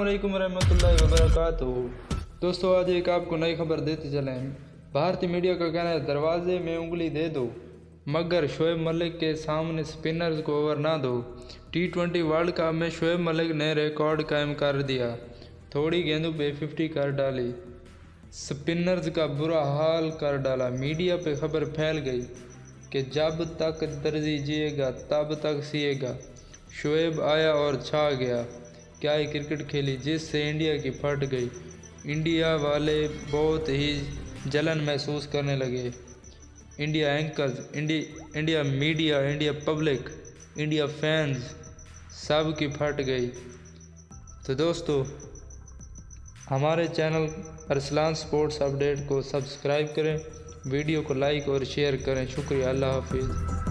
अस्सलामुअलैकुम रहमतुल्लाहि वबरकातुहू। दोस्तों, आज एक आपको नई खबर देते चले हैं। भारतीय मीडिया का कहना है दरवाजे में उंगली दे दो मगर शोएब मलिक के सामने स्पिनर्स को ओवर ना दो। T20 वर्ल्ड कप में शोएब मलिक ने रिकॉर्ड कायम कर दिया, थोड़ी गेंदों पे 50 कर डाली, स्पिनर्स का बुरा हाल कर डाला। मीडिया पे खबर फैल गई कि जब तक दर्जी जिएगा तब तक सिएगा। शोएब आया और छा गया, क्या ही क्रिकेट खेली जिससे इंडिया की फट गई। इंडिया वाले बहुत ही जलन महसूस करने लगे। India anchors, India media, India public, India fans सब की फट गई। तो दोस्तों, हमारे चैनल अरसलान स्पोर्ट्स अपडेट को सब्सक्राइब करें, वीडियो को लाइक और शेयर करें। शुक्रिया। अल्लाह हाफिज़।